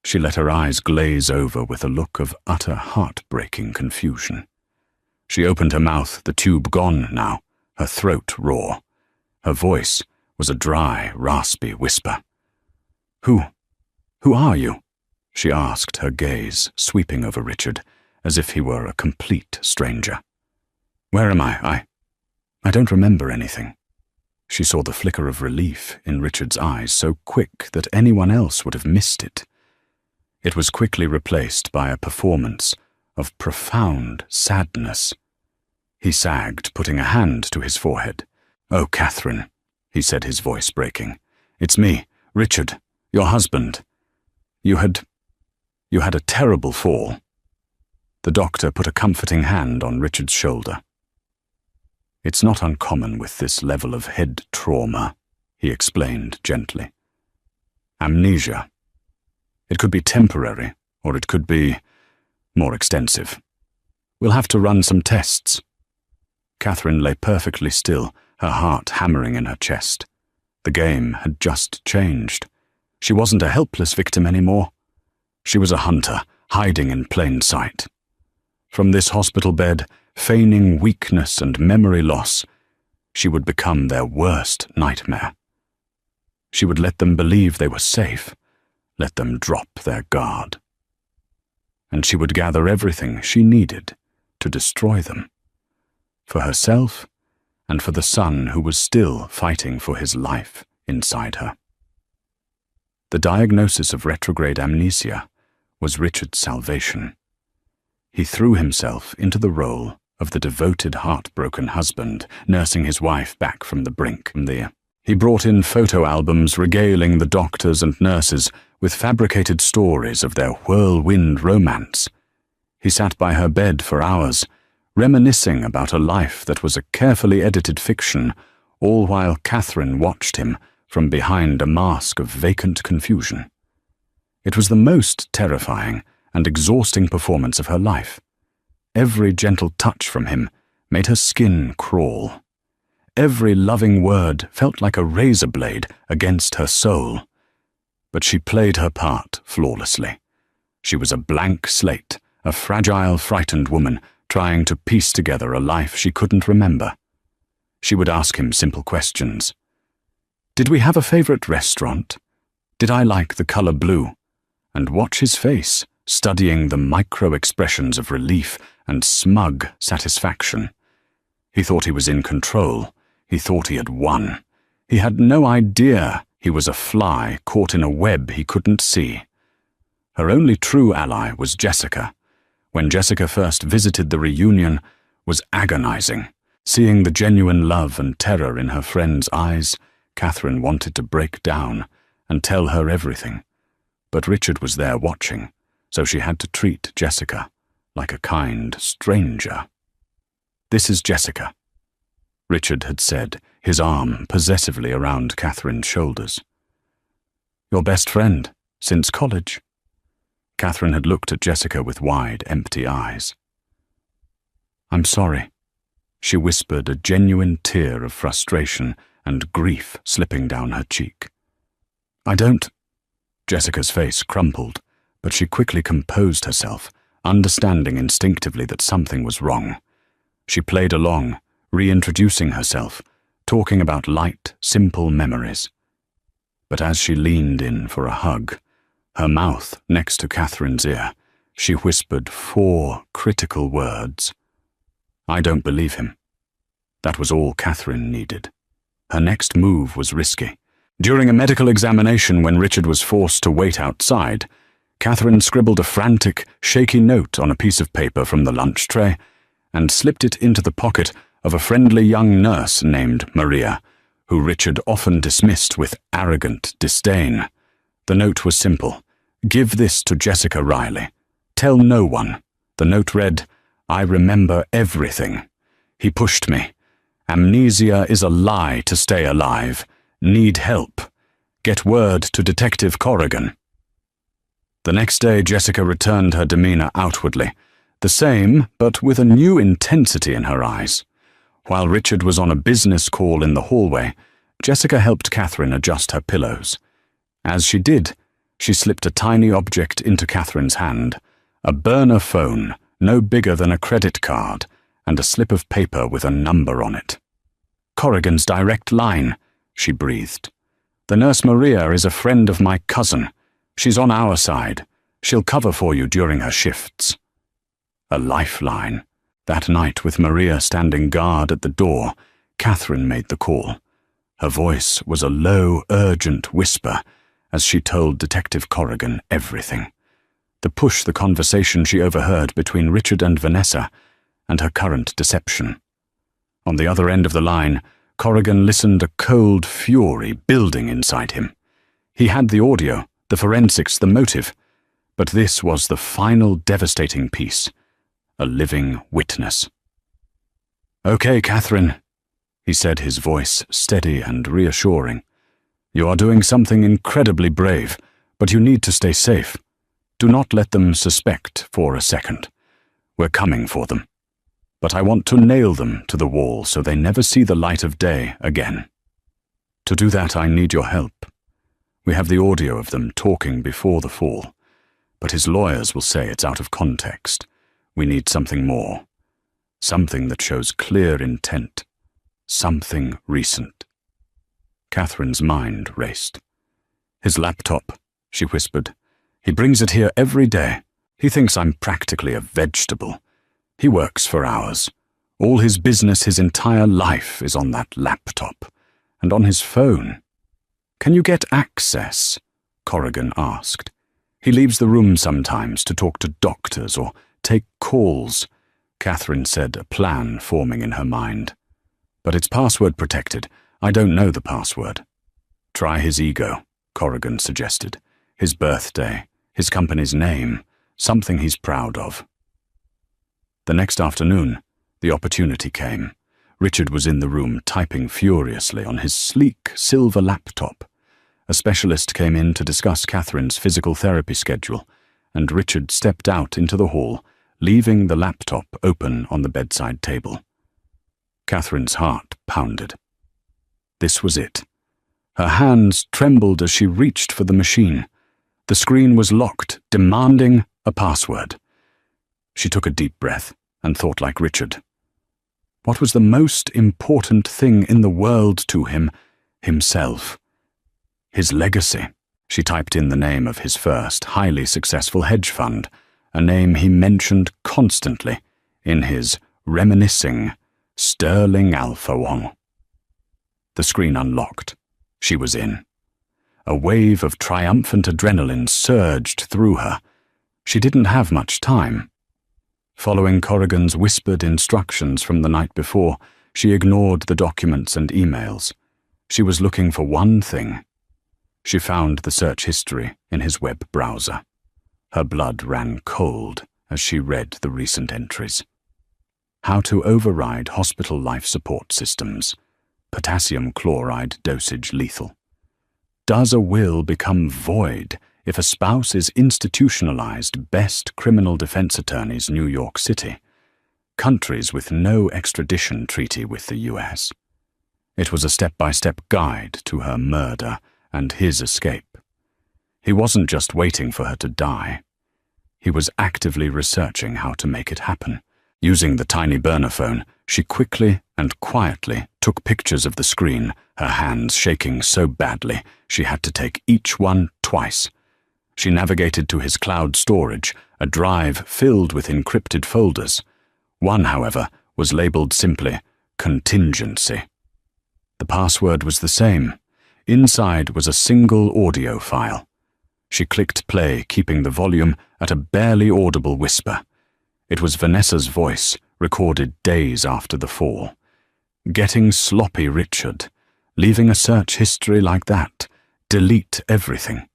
She let her eyes glaze over with a look of utter heartbreaking confusion. She opened her mouth, the tube gone now, her throat raw. Her voice was a dry, raspy whisper. Who are you? She asked, her gaze sweeping over Richard, as if he were a complete stranger. Where am I? I don't remember anything. She saw the flicker of relief in Richard's eyes so quick that anyone else would have missed it. It was quickly replaced by a performance of profound sadness. He sagged, putting a hand to his forehead. Oh, Catherine, he said, his voice breaking. It's me, Richard, your husband. You had a terrible fall." The doctor put a comforting hand on Richard's shoulder. "It's not uncommon with this level of head trauma," he explained gently. "Amnesia. It could be temporary, or it could be more extensive. We'll have to run some tests." Catherine lay perfectly still, her heart hammering in her chest. The game had just changed. She wasn't a helpless victim anymore. She was a hunter, hiding in plain sight. From this hospital bed, feigning weakness and memory loss, she would become their worst nightmare. She would let them believe they were safe, let them drop their guard. And she would gather everything she needed to destroy them, for herself and for the son who was still fighting for his life inside her. The diagnosis of retrograde amnesia was Richard's salvation. He threw himself into the role of the devoted, heartbroken husband, nursing his wife back from the brink. He brought in photo albums regaling the doctors and nurses with fabricated stories of their whirlwind romance. He sat by her bed for hours, reminiscing about a life that was a carefully edited fiction, all while Catherine watched him from behind a mask of vacant confusion. It was the most terrifying and exhausting performance of her life. Every gentle touch from him made her skin crawl. Every loving word felt like a razor blade against her soul. But she played her part flawlessly. She was a blank slate, a fragile, frightened woman trying to piece together a life she couldn't remember. She would ask him simple questions. Did we have a favorite restaurant? Did I like the color blue? And watch his face, studying the micro-expressions of relief and smug satisfaction. He thought he was in control. He thought he had won. He had no idea he was a fly caught in a web he couldn't see. Her only true ally was Jessica. When Jessica first visited the reunion, was agonizing. Seeing the genuine love and terror in her friend's eyes, Catherine wanted to break down and tell her everything. But Richard was there watching, so she had to treat Jessica like a kind stranger. "This is Jessica," Richard had said, his arm possessively around Catherine's shoulders. "Your best friend, since college." Catherine had looked at Jessica with wide, empty eyes. "I'm sorry," she whispered, a genuine tear of frustration and grief slipping down her cheek. "I don't—" Jessica's face crumpled, but she quickly composed herself, understanding instinctively that something was wrong. She played along, reintroducing herself, talking about light, simple memories. But as she leaned in for a hug, her mouth next to Catherine's ear, she whispered 4 critical words. "I don't believe him." That was all Catherine needed. Her next move was risky. During a medical examination when Richard was forced to wait outside, Catherine scribbled a frantic, shaky note on a piece of paper from the lunch tray and slipped it into the pocket of a friendly young nurse named Maria, who Richard often dismissed with arrogant disdain. The note was simple. "Give this to Jessica Riley. Tell no one." The note read, "I remember everything. He pushed me. Amnesia is a lie to stay alive. Need help. Get word to Detective Corrigan." The next day, Jessica returned her demeanor outwardly, the same, but with a new intensity in her eyes. While Richard was on a business call in the hallway, Jessica helped Catherine adjust her pillows. As she did, she slipped a tiny object into Catherine's hand, a burner phone, no bigger than a credit card, and a slip of paper with a number on it. "Corrigan's direct line," she breathed. "The nurse Maria is a friend of my cousin. She's on our side. She'll cover for you during her shifts." A lifeline. That night, with Maria standing guard at the door, Catherine made the call. Her voice was a low, urgent whisper as she told Detective Corrigan everything. To push the conversation she overheard between Richard and Vanessa, and her current deception. On the other end of the line, Corrigan listened, a cold fury building inside him. He had the audio, the forensics, the motive. But this was the final devastating piece, a living witness. "Okay, Catherine," he said, his voice steady and reassuring. "You are doing something incredibly brave, but you need to stay safe. Do not let them suspect for a second. We're coming for them. But I want to nail them to the wall so they never see the light of day again. To do that, I need your help. We have the audio of them talking before the fall, but his lawyers will say it's out of context. We need something more. Something that shows clear intent. Something recent." Catherine's mind raced. "His laptop," she whispered. "He brings it here every day. He thinks I'm practically a vegetable. He works for hours. All his business, his entire life is on that laptop. And on his phone. Can you get access?" Corrigan asked. "He leaves the room sometimes to talk to doctors or take calls," Catherine said, a plan forming in her mind. "But it's password protected. I don't know the password." "Try his ego," Corrigan suggested. "His birthday, his company's name, something he's proud of." The next afternoon, the opportunity came. Richard was in the room typing furiously on his sleek silver laptop. A specialist came in to discuss Catherine's physical therapy schedule, and Richard stepped out into the hall, leaving the laptop open on the bedside table. Catherine's heart pounded. This was it. Her hands trembled as she reached for the machine. The screen was locked, demanding a password. She took a deep breath and thought like Richard. What was the most important thing in the world to him? Himself. His legacy. She typed in the name of his first, highly successful hedge fund, a name he mentioned constantly in his reminiscing Sterling Alpha One. The screen unlocked. She was in. A wave of triumphant adrenaline surged through her. She didn't have much time. Following Corrigan's whispered instructions from the night before, she ignored the documents and emails. She was looking for one thing. She found the search history in his web browser. Her blood ran cold as she read the recent entries. How to override hospital life support systems. Potassium chloride dosage lethal. Does a will become void if a spouse is institutionalized? Best criminal defense attorneys, New York City. Countries with no extradition treaty with the US. It was a step-by-step guide to her murder and his escape. He wasn't just waiting for her to die. He was actively researching how to make it happen. Using the tiny burner phone, she quickly and quietly took pictures of the screen, her hands shaking so badly she had to take each one twice. She navigated to his cloud storage, a drive filled with encrypted folders. One, however, was labeled simply contingency. The password was the same. Inside was a single audio file. She clicked play, keeping the volume at a barely audible whisper. It was Vanessa's voice, recorded days after the fall. Getting sloppy, Richard. Leaving a search history like that. Delete everything.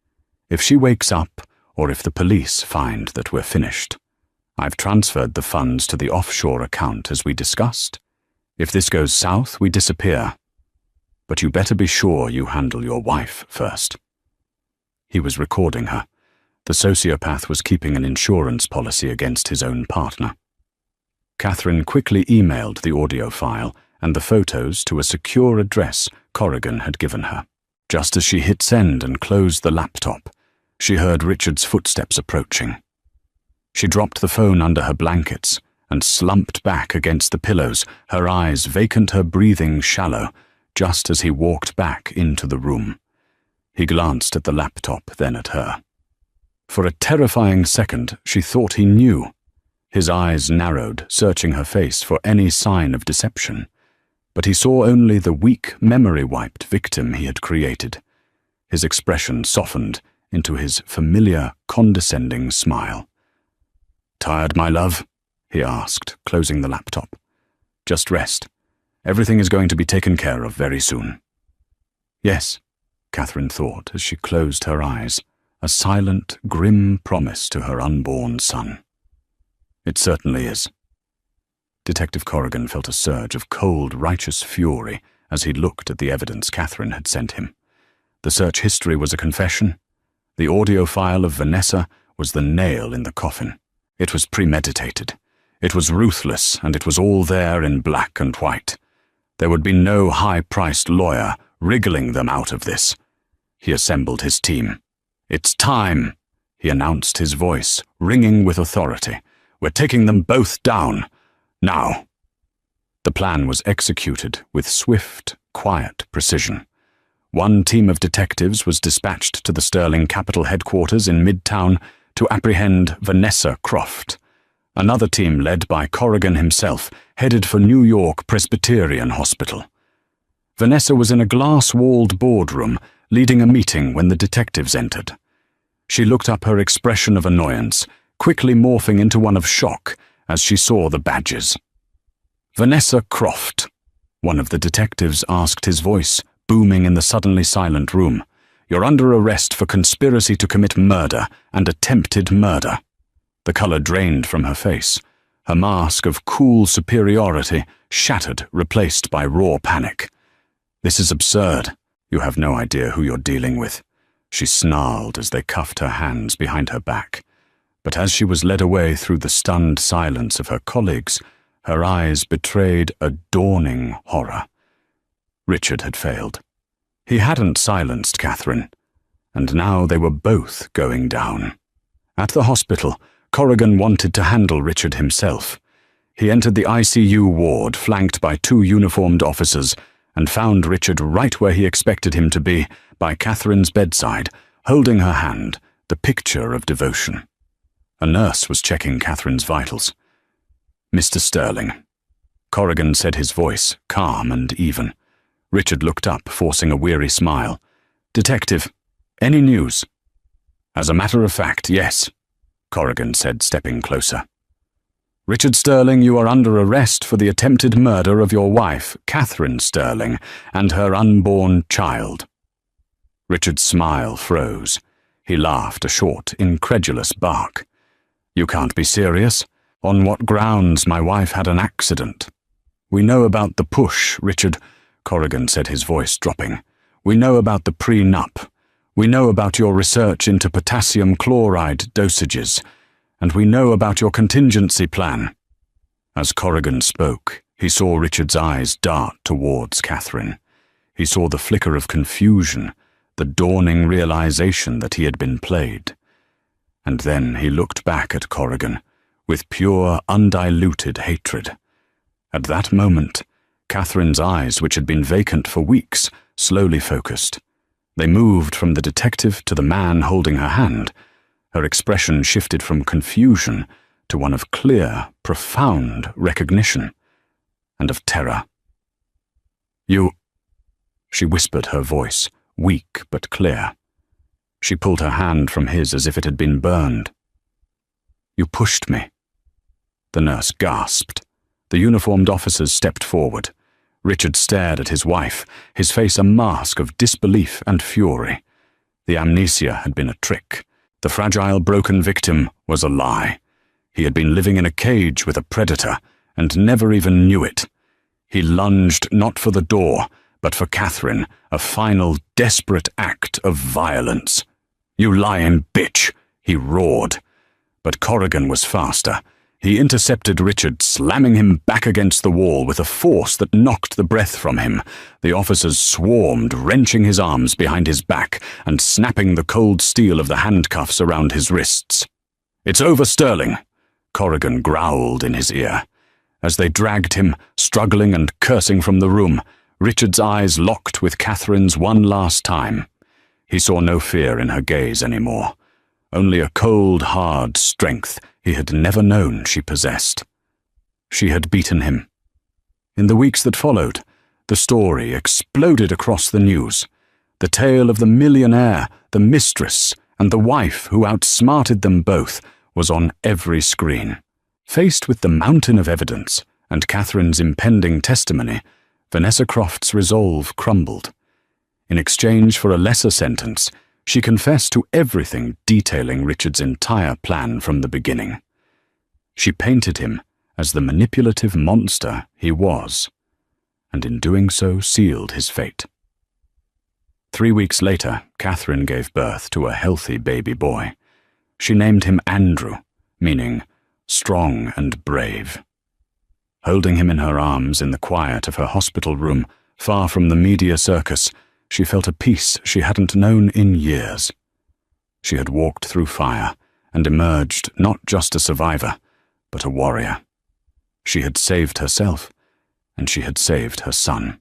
If she wakes up, or if the police find that we're finished. I've transferred the funds to the offshore account as we discussed. If this goes south, we disappear. But you better be sure you handle your wife first. He was recording her. The sociopath was keeping an insurance policy against his own partner. Catherine quickly emailed the audio file and the photos to a secure address Corrigan had given her. Just as she hit send and closed the laptop, she heard Richard's footsteps approaching. She dropped the phone under her blankets and slumped back against the pillows, her eyes vacant, her breathing shallow, just as he walked back into the room. He glanced at the laptop, then at her. For a terrifying second, she thought he knew. His eyes narrowed, searching her face for any sign of deception. But he saw only the weak, memory-wiped victim he had created. His expression softened into his familiar, condescending smile. "Tired, my love?" he asked, closing the laptop. "Just rest. Everything is going to be taken care of very soon." "Yes," Catherine thought as she closed her eyes, a silent, grim promise to her unborn son. It certainly is. Detective Corrigan felt a surge of cold, righteous fury as he looked at the evidence Catherine had sent him. The search history was a confession. The audio file of Vanessa was the nail in the coffin. It was premeditated. It was ruthless, and it was all there in black and white. There would be no high-priced lawyer wriggling them out of this. He assembled his team. "It's time," he announced, his voice ringing with authority. "We're taking them both down. Now." The plan was executed with swift, quiet precision. One team of detectives was dispatched to the Sterling Capital headquarters in Midtown to apprehend Vanessa Croft. Another team, led by Corrigan himself, headed for New York Presbyterian Hospital. Vanessa was in a glass-walled boardroom, leading a meeting when the detectives entered. She looked up, her expression of annoyance quickly morphing into one of shock as she saw the badges. "Vanessa Croft," one of the detectives asked, his voice booming in the suddenly silent room. "You're under arrest for conspiracy to commit murder and attempted murder." The color drained from her face. Her mask of cool superiority shattered, replaced by raw panic. "This is absurd. You have no idea who you're dealing with," she snarled as they cuffed her hands behind her back. But as she was led away through the stunned silence of her colleagues, her eyes betrayed a dawning horror. Richard had failed. He hadn't silenced Catherine, and now they were both going down. At the hospital, Corrigan wanted to handle Richard himself. He entered the ICU ward, flanked by 2 uniformed officers, and found Richard right where he expected him to be, by Catherine's bedside, holding her hand, the picture of devotion. A nurse was checking Catherine's vitals. "Mr. Sterling." Corrigan said, his voice calm and even. Richard looked up, forcing a weary smile. "Detective, any news?" "As a matter of fact, yes," Corrigan said, stepping closer. "Richard Sterling, you are under arrest for the attempted murder of your wife, Catherine Sterling, and her unborn child." Richard's smile froze. He laughed, a short, incredulous bark. "You can't be serious. On what grounds? My wife had an accident." "We know about the push, Richard," Corrigan said, his voice dropping. "We know about the prenup. We know about your research into potassium chloride dosages. And we know about your contingency plan." As Corrigan spoke, he saw Richard's eyes dart towards Catherine. He saw the flicker of confusion, the dawning realization that he had been played. And then he looked back at Corrigan with pure, undiluted hatred. At that moment, Catherine's eyes, which had been vacant for weeks, slowly focused. They moved from the detective to the man holding her hand. Her expression shifted from confusion to one of clear, profound recognition and of terror. "You," she whispered, her voice weak but clear. She pulled her hand from his as if it had been burned. "You pushed me." The nurse gasped. The uniformed officers stepped forward. Richard stared at his wife, his face a mask of disbelief and fury. The amnesia had been a trick. The fragile, broken victim was a lie. He had been living in a cage with a predator and never even knew it. He lunged not for the door, but for Catherine, a final, desperate act of violence. "You lying bitch!" he roared. But Corrigan was faster. He intercepted Richard, slamming him back against the wall with a force that knocked the breath from him. The officers swarmed, wrenching his arms behind his back and snapping the cold steel of the handcuffs around his wrists. "It's over, Sterling," Corrigan growled in his ear. As they dragged him, struggling and cursing from the room, Richard's eyes locked with Catherine's one last time. He saw no fear in her gaze anymore, only a cold, hard strength he had never known she possessed. She had beaten him. In the weeks that followed, the story exploded across the news. The tale of the millionaire, the mistress, and the wife who outsmarted them both was on every screen. Faced with the mountain of evidence and Catherine's impending testimony, Vanessa Croft's resolve crumbled. In exchange for a lesser sentence, she confessed to everything, detailing Richard's entire plan from the beginning. She painted him as the manipulative monster he was, and in doing so sealed his fate. 3 weeks later, Catherine gave birth to a healthy baby boy. She named him Andrew, meaning strong and brave. Holding him in her arms in the quiet of her hospital room, far from the media circus, she felt a peace she hadn't known in years. She had walked through fire and emerged not just a survivor, but a warrior. She had saved herself, and she had saved her son.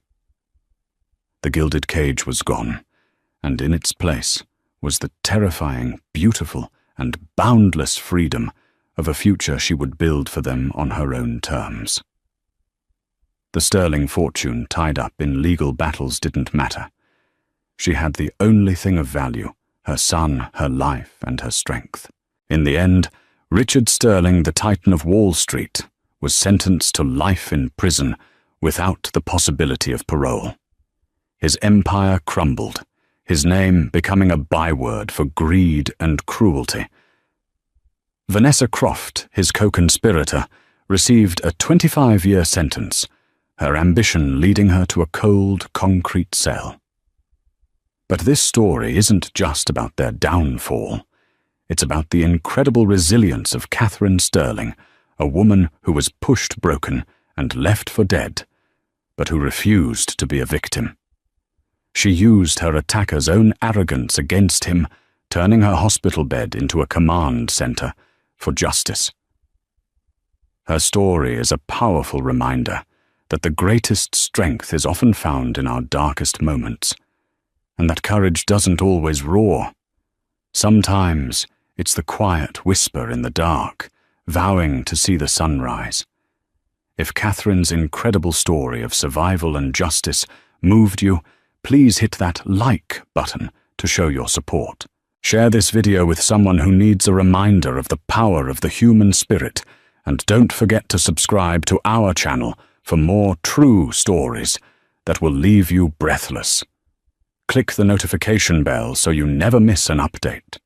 The gilded cage was gone, and in its place was the terrifying, beautiful, and boundless freedom of a future she would build for them on her own terms. The sterling fortune tied up in legal battles didn't matter. She had the only thing of value: her son, her life, and her strength. In the end, Richard Sterling, the Titan of Wall Street, was sentenced to life in prison without the possibility of parole. His empire crumbled, his name becoming a byword for greed and cruelty. Vanessa Croft, his co-conspirator, received a 25-year sentence, her ambition leading her to a cold, concrete cell. But this story isn't just about their downfall. It's about the incredible resilience of Catherine Sterling, a woman who was pushed broken and left for dead, but who refused to be a victim. She used her attacker's own arrogance against him, turning her hospital bed into a command center for justice. Her story is a powerful reminder that the greatest strength is often found in our darkest moments, and that courage doesn't always roar. Sometimes it's the quiet whisper in the dark, vowing to see the sunrise. If Catherine's incredible story of survival and justice moved you, please hit that like button to show your support. Share this video with someone who needs a reminder of the power of the human spirit, and don't forget to subscribe to our channel for more true stories that will leave you breathless. Click the notification bell so you never miss an update.